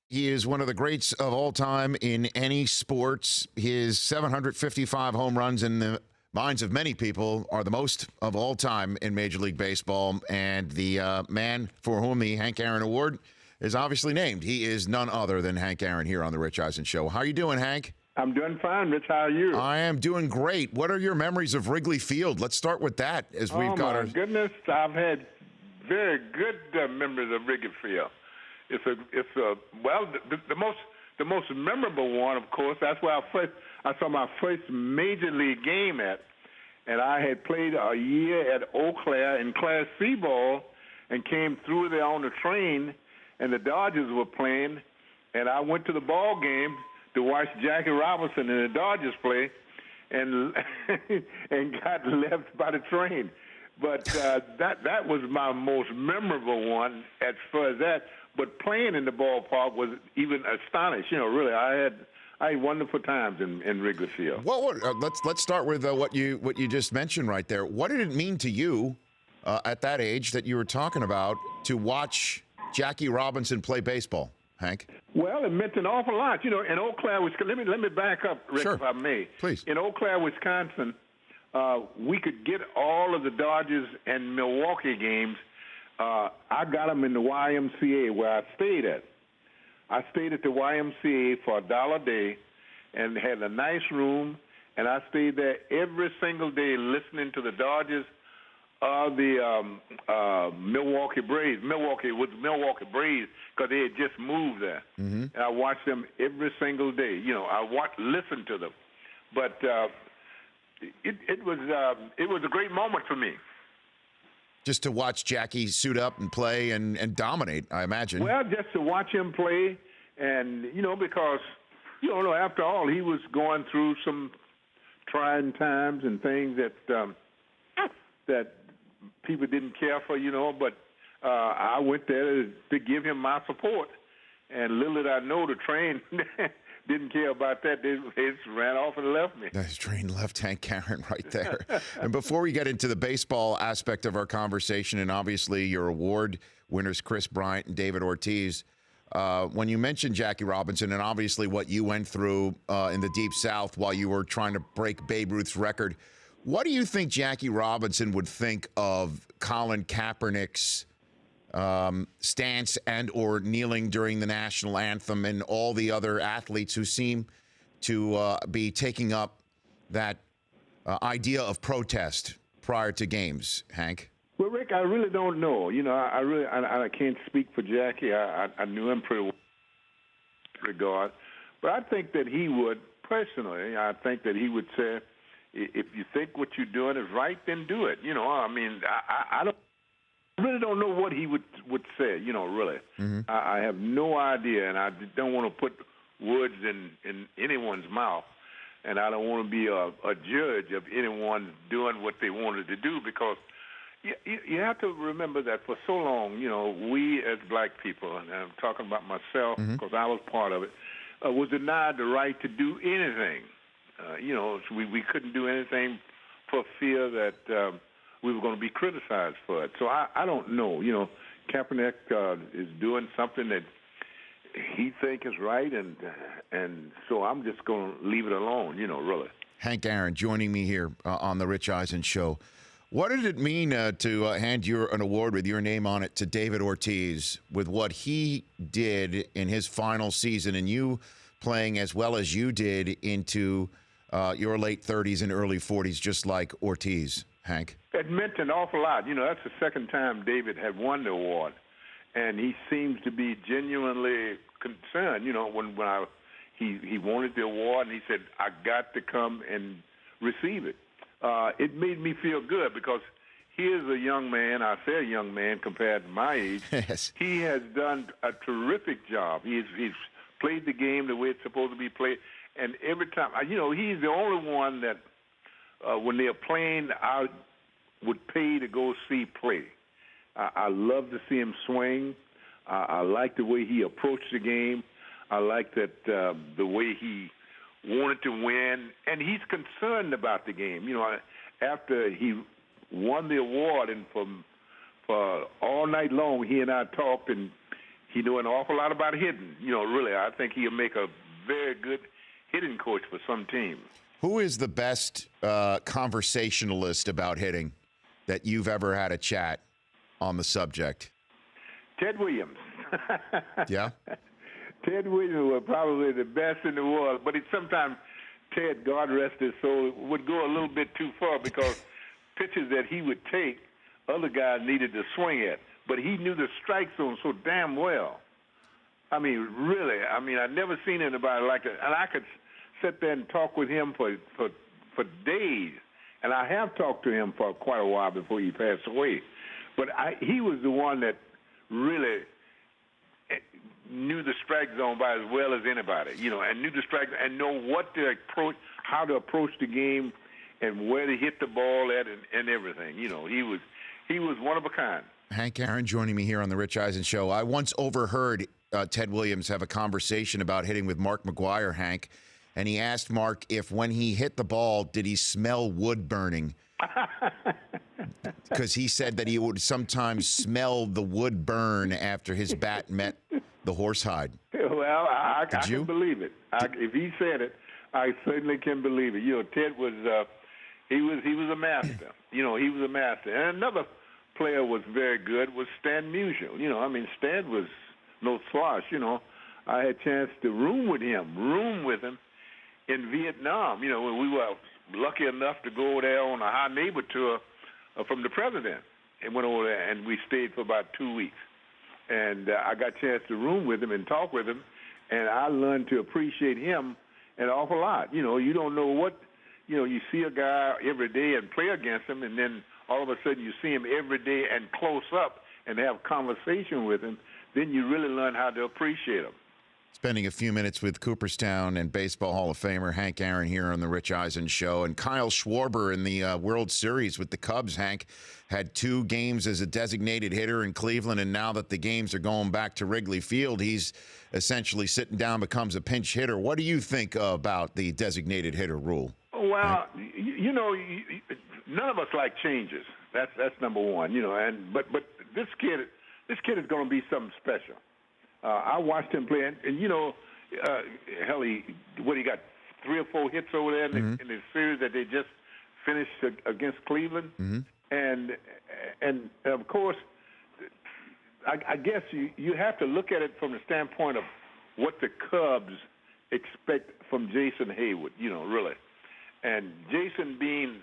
He is one of the greats of all time in any sports. His 755 home runs in the minds of many people are the most of all time in Major League Baseball. And the man for whom the Hank Aaron Award is obviously named. He is none other than Hank Aaron here on The Rich Eisen Show. How are you doing, Hank? I'm doing fine, Rich. How are you? I am doing great. What are your memories of Wrigley Field? Let's start with that as we've got our... Oh, my goodness. I've had very good memories of Wrigley Field. The most memorable one, of course, that's where I saw my first major league game at, and I had played a year at Eau Claire in Class C ball and came through there on the train, and the Dodgers were playing, and I went to the ball game to watch Jackie Robinson and the Dodgers play, and and got left by the train. But that was my most memorable one as far as that. But playing in the ballpark was even astonished. You know, really, I had wonderful times in Wrigley Field. Let's start with what you just mentioned right there. What did it mean to you at that age that you were talking about to watch Jackie Robinson play baseball, Hank? Well, it meant an awful lot. You know, in Eau Claire, Wisconsin, let me back up, Rick, sure, if I may. Please. In Eau Claire, Wisconsin, we could get all of the Dodgers and Milwaukee games. I got them in the YMCA where I stayed at. I stayed at the YMCA for $1 a day and had a nice room, and I stayed there every single day listening to the Dodgers or the Milwaukee Braves. Milwaukee was Milwaukee Braves because they had just moved there. Mm-hmm. And I watched them every single day. You know, listened to them. But it was a great moment for me. Just to watch Jackie suit up and play and dominate, I imagine. Well, just to watch him play, and, you know, because, you know, after all, he was going through some trying times and things that people didn't care for, you know, but I went there to give him my support. And little did I know the train didn't care about that. They just ran off and left me. Nice train left Hank Aaron right there. And before we get into the baseball aspect of our conversation, and obviously your award winners, Chris Bryant and David Ortiz, when you mentioned Jackie Robinson and obviously what you went through in the Deep South while you were trying to break Babe Ruth's record, what do you think Jackie Robinson would think of Colin Kaepernick's stance and or kneeling during the national anthem and all the other athletes who seem to be taking up that idea of protest prior to games, Hank? Well, Rick, I really don't know. You know, I can't speak for Jackie. I knew him pretty well in regard. But I think that he would, personally, I think that he would say, if you think what you're doing is right, then do it. You know, I mean, I really don't know what he would say, you know, really. Mm-hmm. I have no idea, and I don't want to put words in anyone's mouth, and I don't want to be a judge of anyone doing what they wanted to do, because you have to remember that for so long, you know, we as black people, and I'm talking about myself because I was part of it, was denied the right to do anything. You know, so we couldn't do anything for fear that we were going to be criticized for it. So I don't know. You know, Kaepernick is doing something that he thinks is right, and so I'm just going to leave it alone, you know, really. Hank Aaron joining me here on The Rich Eisen Show. What did it mean to hand an award with your name on it to David Ortiz with what he did in his final season and you playing as well as you did into your late 30s and early 40s, just like Ortiz, Hank? It meant an awful lot. You know, that's the second time David had won the award, and he seems to be genuinely concerned. You know, when he wanted the award, and he said, I got to come and receive it. It made me feel good because here's a young man, I say a young man compared to my age. Yes. He has done a terrific job. He's played the game the way it's supposed to be played, and every time, you know, he's the only one that when they're playing, I would pay to go see play. I love to see him swing. I like the way he approached the game. I like that the way he wanted to win, and he's concerned about the game. You know, after he won the award, and for all night long, he and I talked, and he knew an awful lot about hitting. Really, I think he'll make a very good hitting coach for some teams. Who is the best conversationalist about hitting that you've ever had a chat on the subject? Ted Williams. Yeah? Ted Williams was probably the best in the world, but sometimes Ted, God rest his soul, would go a little bit too far because pitches that he would take, other guys needed to swing at. But he knew the strike zone so damn well. I mean, really. I mean, I've never seen anybody like that. And I could sit there and talk with him for days. And I have talked to him for quite a while before he passed away. But he was the one that really knew the strike zone by as well as anybody, and knew the strike and know what to approach, how to approach the game, and where to hit the ball at, and everything. He was one of a kind. Hank Aaron joining me here on the Rich Eisen Show. I once overheard Ted Williams have a conversation about hitting with Mark McGwire, Hank, and he asked Mark if when he hit the ball, did he smell wood burning? Because he said that he would sometimes smell the wood burn after his bat met the horsehide. Well, I can believe it. If he said it, I certainly can believe it. Ted was he was a master. He was a master. And another player was very good was Stan Musial. Stan was no slouch. I had a chance to room with him in Vietnam. When we were lucky enough to go there on a high neighbor tour from the president, and went over there, and we stayed for about 2 weeks. And I got a chance to room with him and talk with him, and I learned to appreciate him an awful lot. You don't know what, you see a guy every day and play against him, and then all of a sudden you see him every day and close up and have conversation with him, then you really learn how to appreciate him. Spending a few minutes with Cooperstown and Baseball Hall of Famer Hank Aaron here on the Rich Eisen Show. And Kyle Schwarber in the World Series with the Cubs, Hank, had 2 games as a designated hitter in Cleveland, and now that the games are going back to Wrigley Field, he's essentially sitting down, becomes a pinch hitter. What do you think about the designated hitter rule? Well, none of us like changes. That's number one, but this kid is going to be something special. I watched him play, and hell, he got 3 or 4 hits over there in the series that they just finished against Cleveland, and of course, I guess you have to look at it from the standpoint of what the Cubs expect from Jason Hayward, really, and Jason being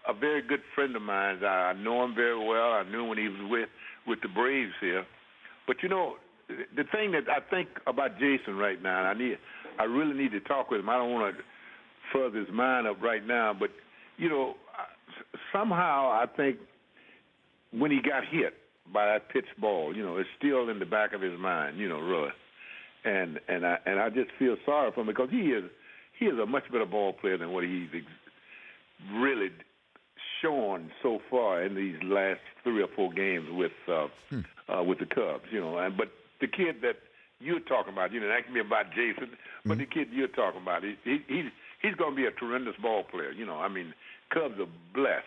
a very good friend of mine, I know him very well. I knew him when he was with the Braves here, but the thing that I think about Jason right now, I really need to talk with him. I don't want to further his mind up right now, but somehow I think when he got hit by that pitch ball, it's still in the back of his mind, really, and I just feel sorry for him because he is a much better ball player than what he's really shown so far in these last 3 or 4 games with the Cubs, but the kid that you're talking about, that can be about Jason, but the kid you're talking about, he's going to be a tremendous ball player. Cubs are blessed.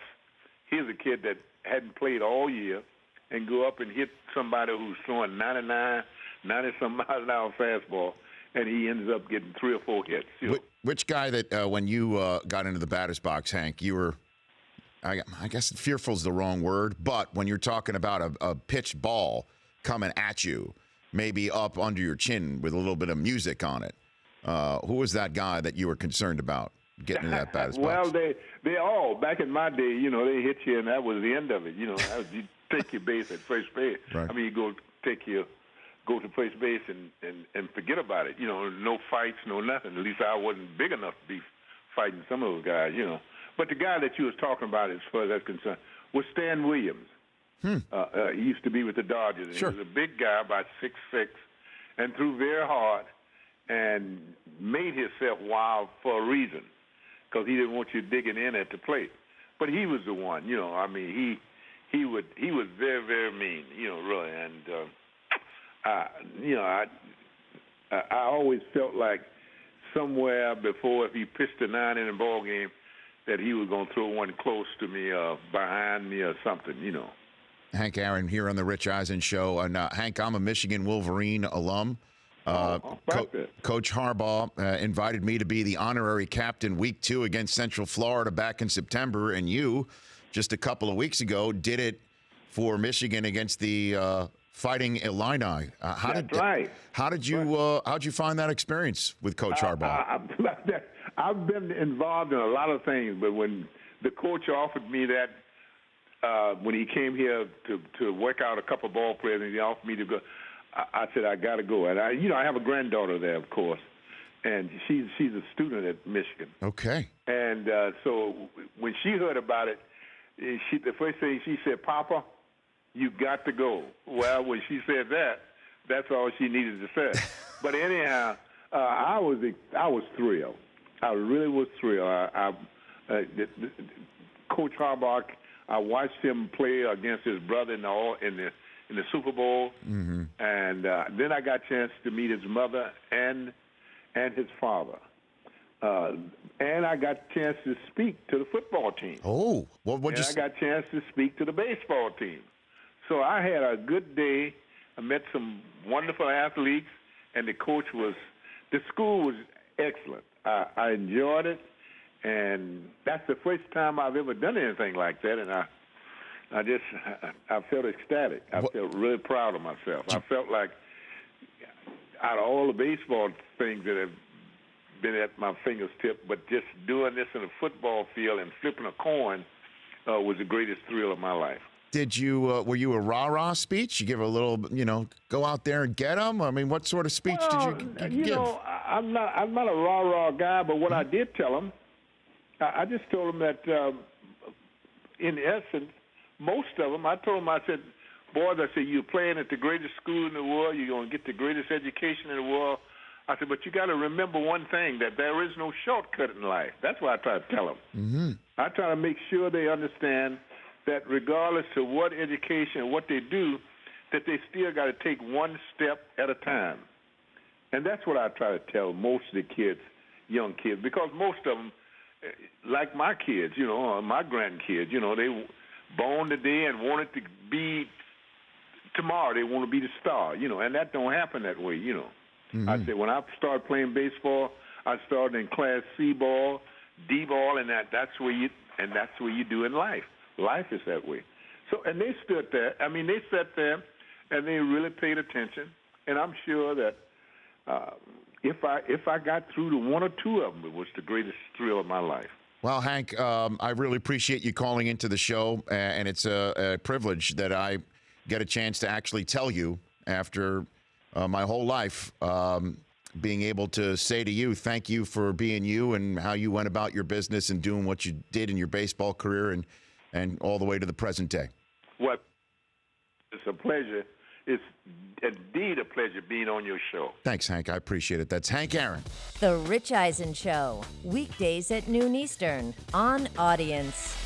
Here's a kid that hadn't played all year and go up and hit somebody who's throwing 90-some miles an hour fastball, and he ends up getting 3 or 4 hits. Which guy that when you got into the batter's box, Hank, you were, I guess fearful is the wrong word, but when you're talking about a pitched ball coming at you, maybe up under your chin with a little bit of music on it. Who was that guy that you were concerned about getting in that batter's box? Well, they all, back in my day, they hit you, and that was the end of it. You take your base at first base. Right. I mean, you go to first base and forget about it. No fights, no nothing. At least I wasn't big enough to be fighting some of those guys, But the guy that you was talking about, as far as that's concerned, was Stan Williams. He used to be with the Dodgers. And Sure. He was a big guy, about 6'6", and threw very hard and made himself wild for a reason because he didn't want you digging in at the plate. But he was the one, he was very, very mean, really. And, I always felt like somewhere before, if he pitched a 9-inning ball game, that he was going to throw one close to me, behind me or something, Hank Aaron here on the Rich Eisen Show. And Hank, I'm a Michigan Wolverine alum. Coach Harbaugh invited me to be the honorary captain week 2 against Central Florida back in September, and you, just a couple of weeks ago, did it for Michigan against the Fighting Illini. How'd you find that experience with Coach Harbaugh? I've been involved in a lot of things, but when the coach offered me that, when he came here to work out a couple of ball players, and he offered me to go, I said I got to go. And I have a granddaughter there, of course, and she's a student at Michigan. Okay. And so when she heard about it, the first thing she said, "Papa, you got to go." Well, when she said that, that's all she needed to say. But anyhow, I was thrilled. I really was thrilled. Coach Harbaugh, I watched him play against his brother in the Super Bowl, and then I got a chance to meet his mother and his father, and I got a chance to speak to the football team. Oh, what? I got a chance to speak to the baseball team. So I had a good day. I met some wonderful athletes, and the school was excellent. I enjoyed it, and that's the first time I've ever done anything like that, and I felt ecstatic. I felt really proud of myself. I felt like out of all the baseball things that have been at my fingertips, but just doing this in a football field and flipping a coin was the greatest thrill of my life. Did you were you a rah-rah speech? You give a little, go out there and get them? I mean, what sort of speech did you give? I'm not a rah-rah guy, but what I did tell them, I just told them that in essence, most of them, I told them, I said, boys, you're playing at the greatest school in the world. You're going to get the greatest education in the world. I said, but you got to remember one thing, that there is no shortcut in life. That's what I try to tell them. Mm-hmm. I try to make sure they understand that regardless of what education, what they do, that they still got to take one step at a time. And that's what I try to tell most of the kids, young kids, because most of them, like my kids, my grandkids, they born today and wanted to be tomorrow. They want to be the star, and that don't happen that way, Mm-hmm. I said when I started playing baseball, I started in Class C ball, D ball, and that's where you do in life. Life is that way. So, and they stood there. I mean, they sat there and they really paid attention. And I'm sure that if I got through to one or two of them, it was the greatest thrill of my life. Well, Hank, I really appreciate you calling into the show, and it's a privilege that I get a chance to actually tell you after my whole life, being able to say to you, thank you for being you and how you went about your business and doing what you did in your baseball career and all the way to the present day. Well, it's a pleasure. It's indeed a pleasure being on your show. Thanks, Hank. I appreciate it. That's Hank Aaron. The Rich Eisen Show, weekdays at noon Eastern on Audience.